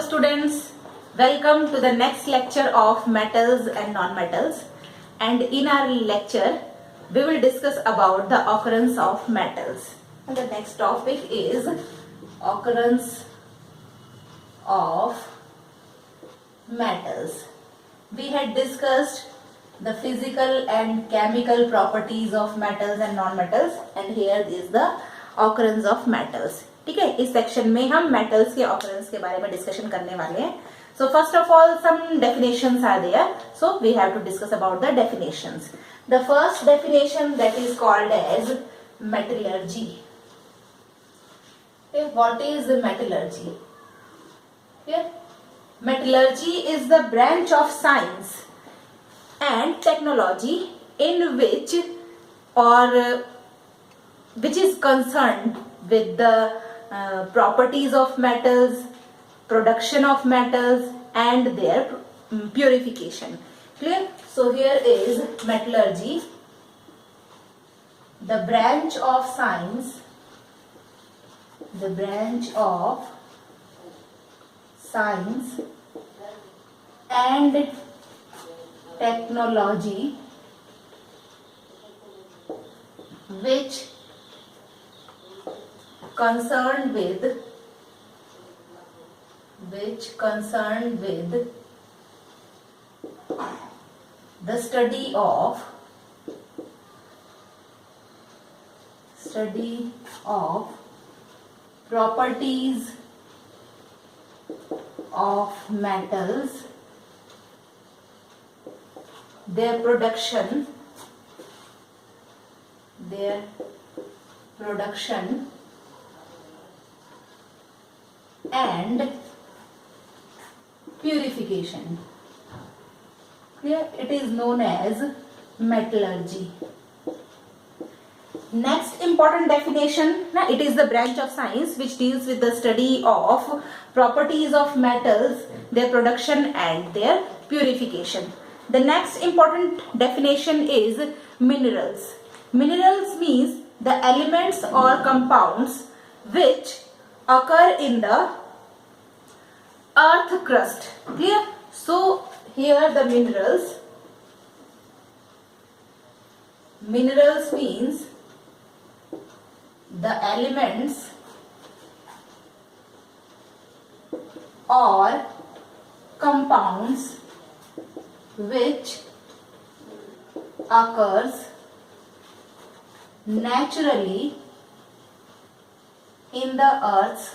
students, welcome to the next lecture of metals and non-metals, and in our lecture we will discuss about the occurrence of metals. And the next topic is occurrence of metals. We had discussed the physical and chemical properties of metals and non-metals, and here is the occurrence of metals. ठीक है, इस section में हम metals के occurrence के बारे में discussion करने वाले हैं. So first of all some definitions are there, so we have to discuss about the definitions. The first definition that is called as metallurgy. Okay, what is metallurgy? Here, metallurgy is the branch of science and technology in which is concerned with the properties of metals, production of metals and their purification. Clear? So here is metallurgy, the branch of science, and technology which concerned with the study of properties of metals, their production and purification. Clear? It is known as metallurgy. Next important definition, it is the branch of science which deals with the study of properties of metals, their production and their purification. The next important definition is minerals. Minerals means the elements or compounds which occur in the earth crust. Clear? So here the minerals means the elements or compounds which occurs naturally in the earth's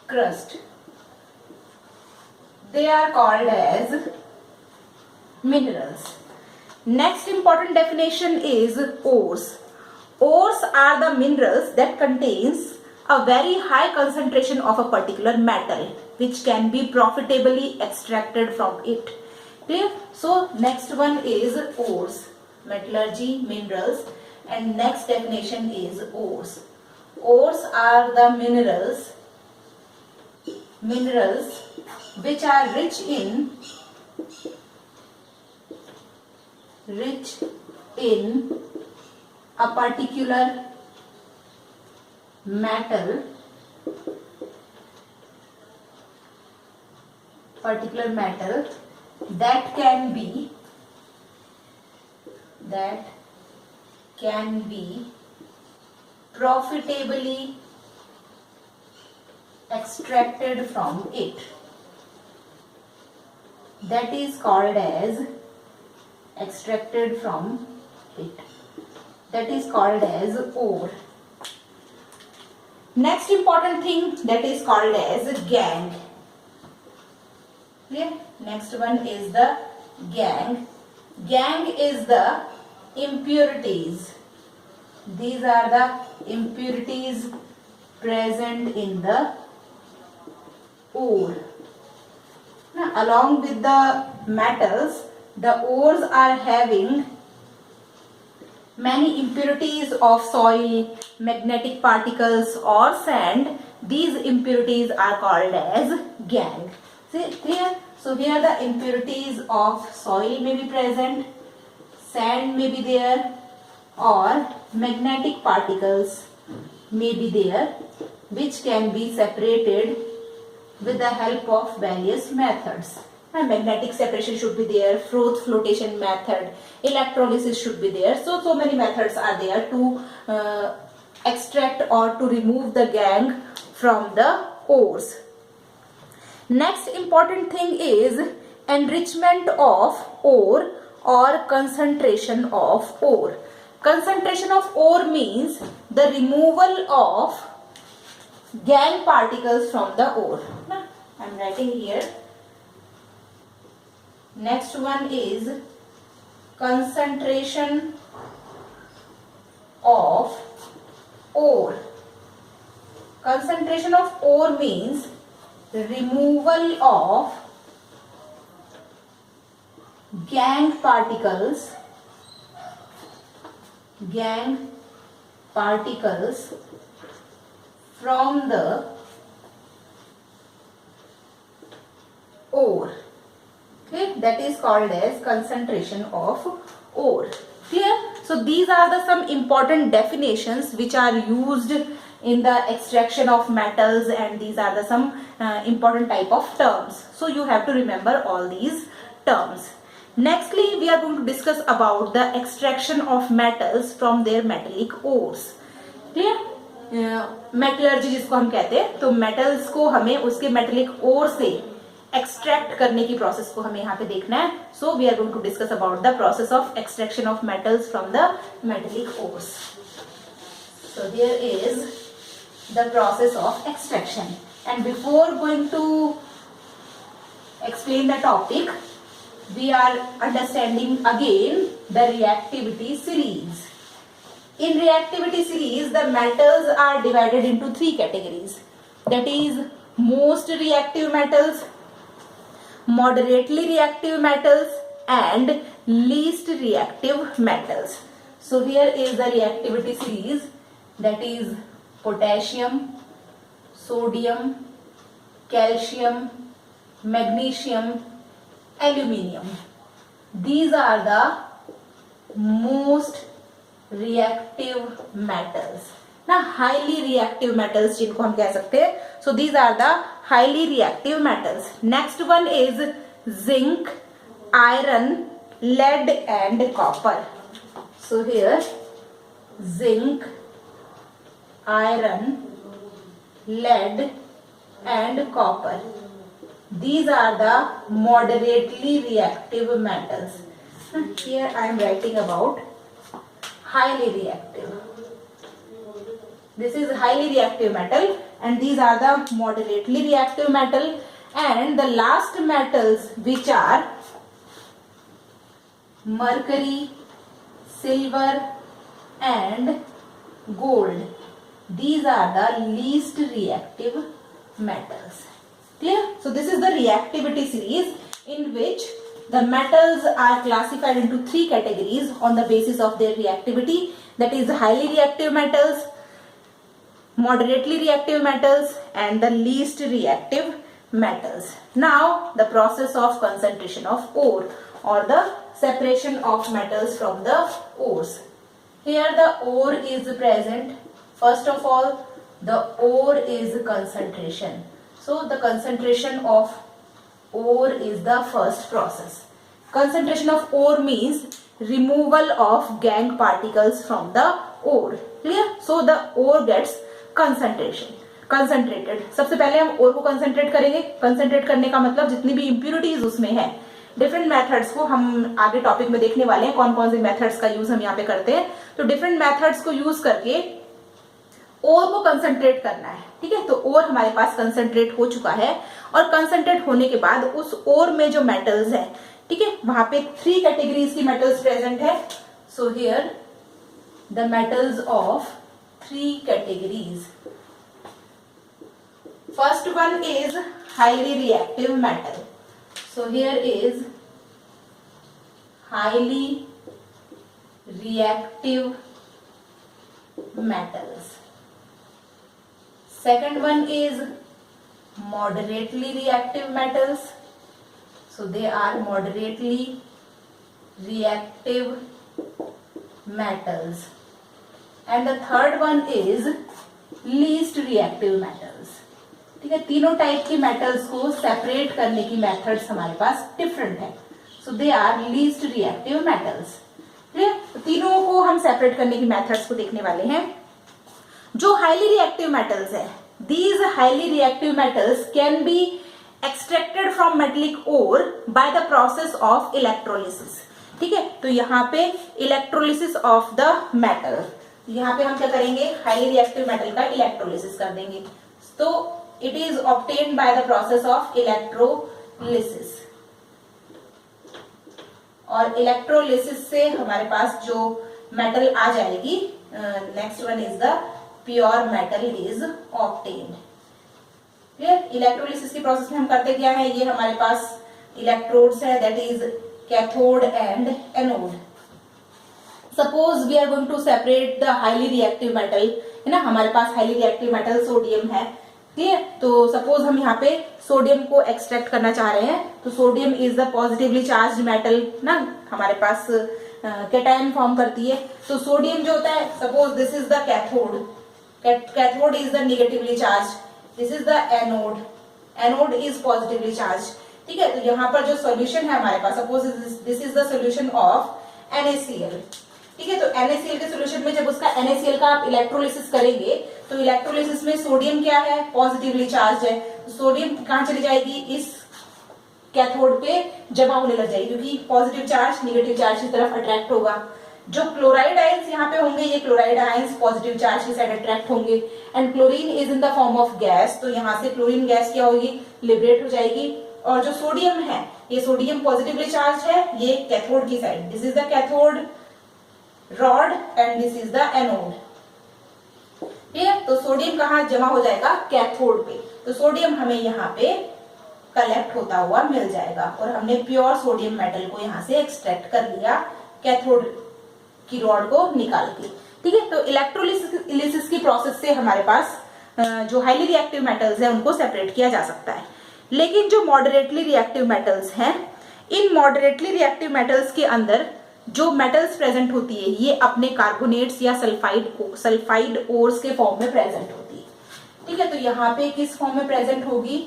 crust. They are called as minerals. Next important definition is ores. Ores are the minerals that contains a very high concentration of a particular metal which can be profitably extracted from it. Clear? So next one is ores. Metallurgy, minerals, and next definition is ores. Ores are the minerals which are rich in a particular metal that can be profitably extracted from it. That is called as extracted from it. That is called as ore. Next important thing that is called as gangue. Clear? Next one is the gangue. Gangue is the impurities. These are the impurities present in the ore. Now, along with the metals, the ores are having many impurities of soil, magnetic particles or sand. These impurities are called as gangue. See, clear? So here the impurities of soil may be present, sand may be there, or magnetic particles may be there which can be separated with the help of various methods. And magnetic separation should be there, Froth flotation method, electrolysis should be there. So many methods are there to extract or to remove the gangue from the ores. Next important thing is enrichment of ore or concentration of ore. Concentration of ore means the removal of gangue particles from the ore. I am writing here. Next one is concentration of ore. Concentration of ore means the removal of gangue particles from the ore. Okay, that is called as concentration of ore. Clear? So these are the some important definitions which are used in the extraction of metals, and these are the some important type of terms. So you have to remember all these terms. Nextly, we are going to discuss about the extraction of metals from their metallic ores. Clear? Metallurgy जिसको हम कहते हैं, तो metals को हमें उसके metallic ओर से extract करने की प्रोसेस को हमें यहाँ पे देखना है. So we are going to discuss about the process of extraction of metals from the metallic ores. So here is the process of extraction, and before going to explain the topic, we are understanding again the reactivity series. In reactivity series, the metals are divided into three categories. That is most reactive metals, moderately reactive metals, and least reactive metals. So here is the reactivity series, that is potassium, sodium, calcium, magnesium, aluminium. These are the most reactive metals. Now highly reactive metals जिनको हम कह सकते हैं. So these are the highly reactive metals. Next one is zinc, iron, lead and copper. So here zinc, iron, lead and copper. These are the moderately reactive metals. Here I am writing about highly reactive. This is highly reactive metal, and these are the moderately reactive metal. And the last metals, which are mercury, silver and gold. These are the least reactive metals. Clear? So this is the reactivity series in which the metals are classified into three categories on the basis of their reactivity. That is highly reactive metals, moderately reactive metals and the least reactive metals. Now the process of concentration of ore or the separation of metals from the ores. Here the ore is present. First of all, the ore is concentration. So the concentration of ore is the first process. Concentration of ore means removal of gangue particles from the ore. Clear? So the ore gets concentrated. सबसे पहले हम ore को concentrate करेंगे. Concentrate करने का मतलब जितनी भी impurities उसमें है, डिफरेंट मेथड्स को हम आगे टॉपिक में देखने वाले हैं. कौन कौन से मेथड्स का यूज हम यहाँ पे करते हैं. तो डिफरेंट मेथड्स को यूज करके ओर को कंसंट्रेट करना है. ठीक है, तो ओर हमारे पास कंसंट्रेट हो चुका है और कंसंट्रेट होने के बाद उस ओर में जो मेटल्स है, ठीक है, वहां पे थ्री कैटेगरीज की मेटल्स प्रेजेंट है. So here the metals of three categories. First one is highly reactive metal. So here is highly reactive metals. Second one is moderately reactive metals. So they are moderately reactive metals and the third one is least reactive metals. ठीक है, तीनों type के metals को separate करने की methods हमारे पास different है. So they are least reactive metals. ठीक है, तो तीनों को हम सेपरेट करने की मेथड्स को देखने वाले हैं. जो हाईली रिएक्टिव मेटल्स है, these highly reactive metals can be extracted from metallic ore by the process of electrolysis. ठीक है, तो यहाँ पे इलेक्ट्रोलिसिस ऑफ द मेटल, यहाँ पे हम क्या करेंगे, हाईली रिएक्टिव मेटल का इलेक्ट्रोलिसिस कर देंगे. तो it is obtained by the process of electrolysis. और इलेक्ट्रोलिसिस से हमारे पास जो मेटल आ जाएगी, next one is the pure metal is obtained. Clear. Electrolysis की प्रोसेस में हम करते क्या है, ये हमारे पास इलेक्ट्रोड्स है, that is cathode and anode. Suppose we are going to separate the highly reactive metal, है ना, हमारे पास हाईली रिएक्टिव मेटल सोडियम है. ठीक है, तो सपोज हम यहाँ पे सोडियम को एक्सट्रैक्ट करना चाह रहे हैं, तो sodium is the positively charge metal ना, हमारे पास कैटायन फॉर्म करती है. तो सोडियम जो होता है, suppose this is the cathode, cathode is the negatively charge, this is the anode, anode is positively charge. ठीक है, तो यहाँ पर जो सॉल्यूशन है हमारे पास, suppose this is the solution of NaCl. ठीक है, तो NaCl के सॉल्यूशन में जब उसका NaCl का आप इलेक्ट्रोलिसिस करेंगे, तो इलेक्ट्रोलिसिस में सोडियम क्या है, पॉजिटिवली चार्ज है. तो सोडियम कहाँ चली जाएगी, इस कैथोड पे जमा होने लग जाएगी, क्योंकि पॉजिटिव चार्ज निगेटिव चार्ज की तरफ अट्रैक्ट होगा. जो क्लोराइड आयंस यहाँ पे होंगे, ये क्लोराइड आयंस पॉजिटिव चार्ज की साइड अट्रैक्ट होंगे. And chlorine is in the form of gas, तो यहाँ से क्लोरीन गैस क्या होगी, लिबरेट हो जाएगी. और जो सोडियम है, ये सोडियम पॉजिटिवली चार्ज है, ये कैथोड की side, this is the cathode rod and this is the anode. ठीक है, तो सोडियम कहाँ जमा हो जाएगा, कैथोड पे. तो सोडियम हमें यहाँ पे कलेक्ट होता हुआ मिल जाएगा, और हमने प्योर सोडियम मेटल को यहाँ से एक्सट्रैक्ट कर लिया कैथोड की रॉड को निकाल के. ठीक है, तो इलेक्ट्रोलिसिस की प्रोसेस से हमारे पास जो हाईली रिएक्टिव मेटल्स है उनको सेपरेट किया जा सकता है. लेकिन जो मॉडरेटली रिएक्टिव मेटल्स हैं, इन मॉडरेटली रिएक्टिव मेटल्स के अंदर जो मेटल्स प्रेजेंट होती है, ये अपने कार्बोनेट्स या सल्फाइड ओर्स के फॉर्म में प्रेजेंट होती है. ठीक है, तो यहाँ पे किस फॉर्म में प्रेजेंट होगी,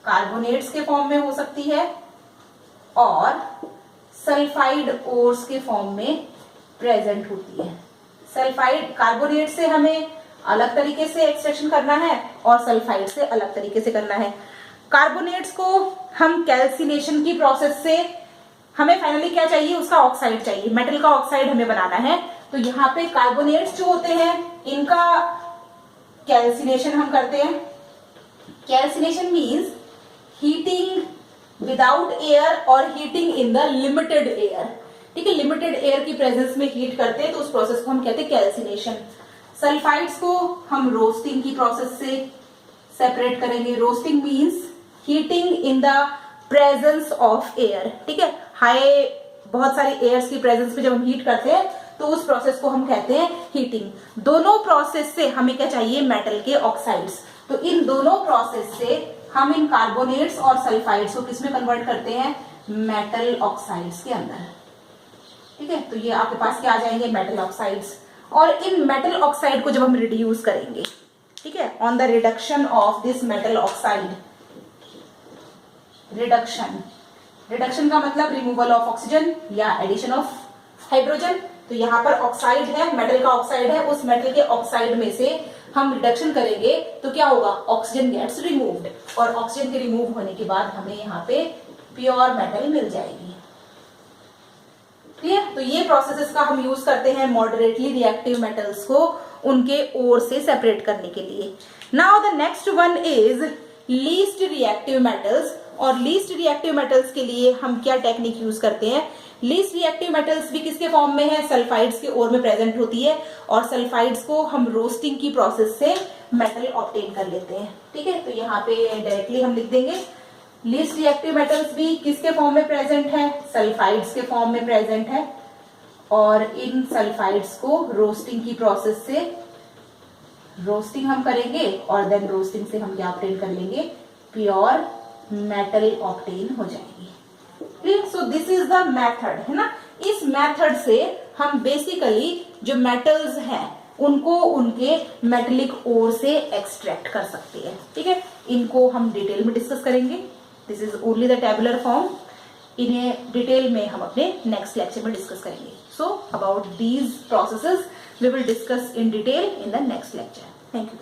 कार्बोनेट्स के फॉर्म में हो सकती है, और सल्फाइड ओर्स के फॉर्म में प्रेजेंट होती है. सल्फाइड कार्बोनेट से हमें अलग तरीके से एक्सट्रैक्शन करना है, और सल्फाइड से अलग तरीके से करना है. कार्बोनेट्स को हम कैल्सिनेशन की प्रोसेस से, हमें फाइनली क्या चाहिए, उसका ऑक्साइड चाहिए, मेटल का ऑक्साइड हमें बनाना है. तो यहाँ पे कार्बोनेट्स जो होते हैं, इनका कैल्सिनेशन हम करते हैं. Calcination means heating without air और heating in the limited air. ठीक है, लिमिटेड एयर की प्रेजेंस में हीट करते हैं, तो उस प्रोसेस को हम कहते हैं कैल्सिनेशन. सल्फाइड्स को हम रोस्टिंग की प्रोसेस से सेपरेट करेंगे. Roasting means heating in the presence of air. ठीक है, हाई बहुत सारी एयर्स की प्रेजेंस में जब हम हीट करते हैं, तो उस प्रोसेस को हम कहते हैं हीटिंग. दोनों प्रोसेस से हमें क्या चाहिए, मेटल के ऑक्साइड्स. तो इन दोनों प्रोसेस से हम इन कार्बोनेट्स और सल्फाइड्स को किसमें कन्वर्ट करते हैं, मेटल ऑक्साइड्स के अंदर. ठीक है, तो ये आपके पास क्या आ जाएंगे, मेटल ऑक्साइड्स. और इन मेटल ऑक्साइड को जब हम रिड्यूस करेंगे, ठीक है, on the reduction of this metal oxide, reduction का मतलब रिमूवल ऑफ ऑक्सीजन या एडिशन ऑफ हाइड्रोजन. तो यहाँ पर ऑक्साइड है, मेटल का ऑक्साइड है, उस मेटल के ऑक्साइड में से हम रिडक्शन करेंगे, तो क्या होगा, ऑक्सीजन गेट्स रिमूव्ड. और ऑक्सीजन के रिमूव होने के बाद हमें यहाँ पे प्योर मेटल मिल जाएगी. ठीक है, तो ये प्रोसेसेस का हम यूज करते हैं मॉडरेटली रिएक्टिव मेटल्स को उनके ओर से सेपरेट करने के लिए. Now the next one is least reactive metals. और लीस्ट रिएक्टिव मेटल्स के लिए हम क्या टेक्निक यूज करते हैं, लीस्ट रिएक्टिव मेटल्स भी किसके फॉर्म में है, सल्फाइड्स के ओर में प्रेजेंट होती है, और सल्फाइड्स को हम रोस्टिंग की प्रोसेस से मेटल ऑब्टेन कर लेते हैं. ठीक है, तो यहाँ पे डायरेक्टली हम लिख देंगे लीस्ट रिएक्टिव मेटल्स भी किसके फॉर्म में प्रेजेंट है, सल्फाइड्स के फॉर्म में प्रेजेंट है, और इन सल्फाइड्स को रोस्टिंग की प्रोसेस से रोस्टिंग हम करेंगे, और देन रोस्टिंग से हम क्या ऑब्टेन कर लेंगे, प्योर मेटल ऑब्टेन हो जाएगी. So this is the method, है ना. इस मेथड से हम बेसिकली जो मेटल्स हैं उनको उनके मेटेलिक ओर से एक्सट्रैक्ट कर सकते हैं, ठीक है। इनको हम डिटेल में डिस्कस करेंगे। This is only the tabular form, इन्हें डिटेल में हम अपने नेक्स्ट लेक्चर में डिस्कस करेंगे। So about these processes we will discuss in detail in the next lecture. Thank you.